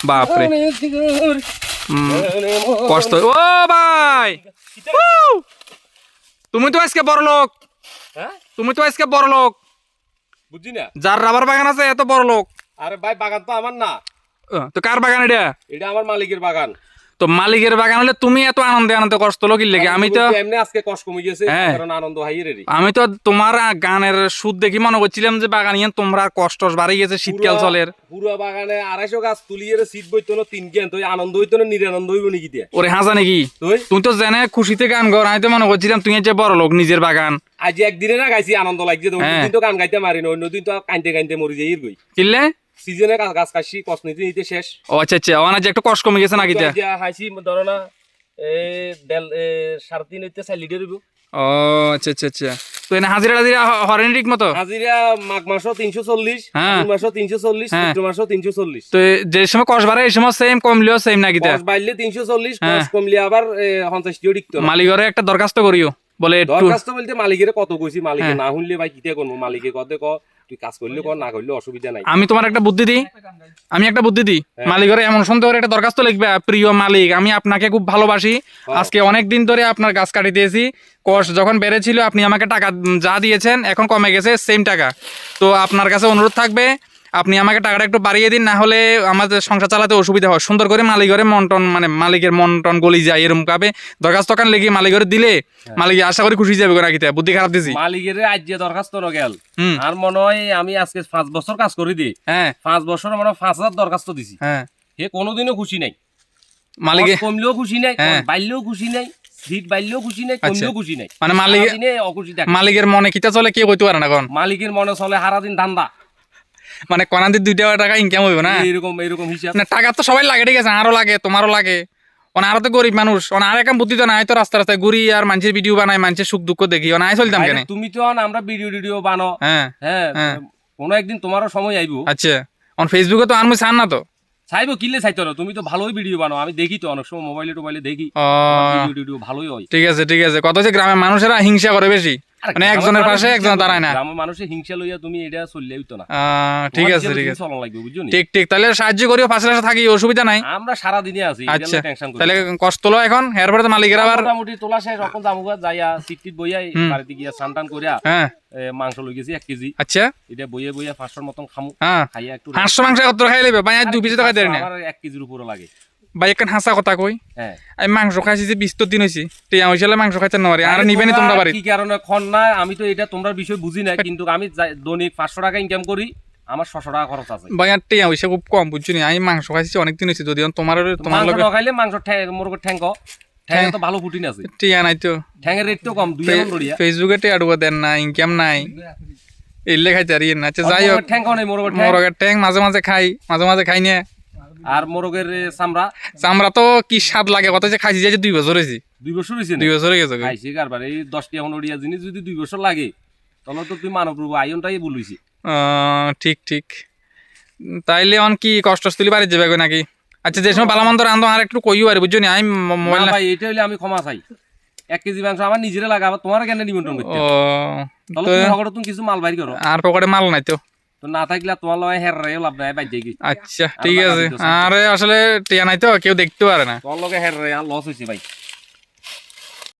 বাপরে কষ্ট। ও ভাই তুমি তো আজকে বড় লোক, তুমি তো আজকে বড় লোক, বুঝছি না যার রাবার বাগান আছে এত বড় লোক। আরে ভাই বাগান তো আমার না, তো কার বাগান এটা? এটা আমার মালিকের বাগান। তো মালিকের বাগান হলে তুমি এত আনন্দে আনন্দে কষ্ট লোকের লেগে? আমি তো এমনি আজকে কষ্ট কমে গেছে, কারণ আনন্দ হাইয়ের। আমি তো তোমার গানের সুদ দেখি মনে করছিলাম যে বাগান ইয়ান তোমরা কষ্ট বাড়ি গেছে, শীতকাল চলের পুরো বাগানে 250 গাছ তুলিয়ে শীত বইতো না 3 কেন, তো আনন্দ হইতো না নিরানন্দ হইব নাকি দিয়া? ওরে হাজা নাকি তুমি তো জেনে খুশিতে গান গাও। আমি তো মনে করছিলাম তুমি যে বড় লোক, নিজের বাগান। আজ একদিনে না গাইছি, আনন্দ লাগছে। অন্যদিন তো গান গাইতে মারি না, অন্যদিন তো কাঁদতে কাঁদতে মরি যাই গই। কিনলে সিজনে গাছ কাশি কষ্ট নিতে নিতে শেষ। ও আচ্ছা আচ্ছা, ওনা যে একটু কষ্ট কমে গেছে নাকি? হাসি ধরো না 3.5 হইতে 4 লিটার হইব। ও আচ্ছা আচ্ছা আচ্ছা। তো এনে হাজিরা হাজিরা হরেন ঠিক মতো? হাজিরা মাঘ মাসও 340, ফাগুন মাসও 340, চৈত্র মাসও 340। তো যে সময় কষ বাড়ে এই সময় সেম কমলেও সেম নাকি? কষ বাড়লে 340, কষ কমলে আবার 50 টিও ডিকতো। মালিকরে একটা দরখাস্ত করিও বলে। দরখাস্ত বলতে মালিকের কত কইছি, মালিকে না শুনলে ভাই কিতে করব? মালিকে কতে ক তুই কাজ করলে কর, না করলে অসুবিধা নাই। আমি তোমার একটা বুদ্ধি দিই, মালিকের এমন সুন্দর করে একটা দরখাস্ত লিখবে, প্রিয় মালিক আমি আপনাকে খুব ভালোবাসি, আজকে অনেক দিন ধরে আপনার গাছ কাটি দিয়েছি, কষ যখন বেড়েছিল আপনি আমাকে টাকা যা দিয়েছেন এখন কমে গেছে সেম টাকা, তো আপনার কাছে অনুরোধ থাকবে আপনি আমাকে টাকাটা একটু বাড়িয়ে দিন, না হলে আমাদের সংসার চালাতে অসুবিধা হয়। সুন্দর করে মালিকের মন্টন, মানে মালিকের মন্টন গলি যায় এরকম ভাবে দরখাস্ত কান লেগে মালিকের দিলে মালিক আশা করি খুশি যাবে। রাখিতে বুদ্ধি খারাপ দিছি মালিকের আজ যে দরখাস্ত গেল, আর মনে হয় আমি আজকে 5 বছর কাজ করি দিই। হ্যাঁ 5 বছর মানে 5000 দরখাস্ত দিছি। হ্যাঁ হে কোনোদিনও খুশি নাই। মালিকে কমলেও খুশি নাই, বাড়লেও খুশি নাই, সিট বাড়লেও খুশি নাই, কমলেও খুশি নাই। মানে মালিকের মনে কিতা চলে কেউ কইতে পারে না। এখন মালিকের মনে চলে সারা দিন ধান্দা, মানে কোনাদিন 2 টাকা ইনকাম হইব না, এরকম হিসাব না। টাকা তো সবাই লাগে, ঠিক আছে, আরো লাগে, তোমারও লাগে। আরো তো গরিব মানুষ, আর একাম বুদ্ধি তো নাই তো, রাস্তা রাস্তায় ঘুরি আর মানুষের ভিডিও বানাই, মানুষের সুখ দুঃখ দেখি, আয় চলতাম কেন? তুমি তো আমরা ভিডিও বানো। হ্যাঁ কোনো একদিন তোমারও সময় আইবো। আচ্ছা ফেসবুকে তো আর মুই চান না তো চাইবো কিলে চাইতো না, তুমি তো ভালোই ভিডিও বানাও, আমি দেখি তো অনেক সময় মোবাইলে দেখি ভিডিও ভালোই হয়। ঠিক আছে ঠিক আছে। কত যে গ্রামের মানুষেরা হিংসা করে বেশি, মানে একজনের পাশে একজন দাঁড়ায় না। গ্রামের মানুষের হিংসা লইয়া তুমি এটা চললেই তো না। ঠিক আছে ঠিক আছে, চলা লাগবে বুঝছো? ঠিক ঠিক। তাহলে সাহায্য করিও, পাশে পাশে থাকি, অসুবিধা নাই। আমরা সারা দিনে আছি। আচ্ছা তাহলে কষ্ট লো এখন, এরপরে তো মালিকের আবার মোটামুটি তোলা শেষ, এখন জামুগা যাইয়া সিটটিট বইয়া বাড়িতে গিয়া স্নান করিয়া মাংস লই গেছি 1 কেজি। আচ্ছা এটা বইয়া 500 মতন খামু, খাইয়া একটু 500 মাংস কত খাই লইবে ভাই? আর 2 পিস তো খাই দেন না, আমার 1 কেজির উপরে লাগে ভাই। একখান হাসা কথা কই, আমি মাংস খাইছি যে 20 দিন হইছি, তে আমি হইছলে মাংস খাইতে না পারি। আর নিবেনি তোমরা বাড়ি কি কারণে খন না? আমি তো এটা তোমরা বিষয় বুঝি না, কিন্তু আমি দৈনিক 500 টাকা ইনকাম করি, আমার 600 টাকা খরচ আছে ভাই। আর তে হইছে খুব কম বুঝছো নি, আমি মাংস খাইছি অনেক দিন হইছে। যদি তোমার লগে খাইলে মাংস মোরগের ঠ্যাং তো ভালো প্রোটিন আছে। টিয়া নাই তো, ঠ্যাঙের রেট তো কম, 2 টাকা লড়িয়া। ফেসবুকে টিয়া ডুবা দেন না, ইনকাম নাই, এলে খাইতে আর না। আচ্ছা যাই হোক, ঠ্যাং নেই, মোরগের ঠ্যাং মাঝে মাঝে খাই, মাঝে মাঝে খাই না। আর মোরগের চামড়া তো কি স্বাদ লাগে, কত যে খাইছি, যে 2 বছর হয়েছি। 2 বছর হয়েছে? 2 বছর হয়ে গেছে খাইছি কারবার। এই 10 টাকা নড়িয়া জিনিস যদি 2 বছর লাগে, তাহলে তো তুই মানব রূপ আয়নটাই বলিছি। ঠিক ঠিক। তাইলে অন কি কষ্ট তুলি বাড়ি যাবে নাকি? আচ্ছা যে সময় বালামন্দ রান্ধো আর একটু কইও আর বুঝছো নি, আমি মোবাইল ভাই এটা হইলে আমি ক্ষমা চাই। 1 কেজি মাংস আমার নিজেরে লাগে, আবার তোমার কেন নিমন্ত্রণ করতে? তাহলে তুমি পকেটে তুমি কিছু মাল বাইর করো। আর পকেটে মাল নাই তো, তো না থাকলে তোমার লয় হেররেও লাভ নাই, বাইর যাই। আচ্ছা ঠিক আছে। আরে আসলে টিয়া নাই তো, কেউ দেখতে পারে না। তোর লগে হেররে লস হইছে ভাই।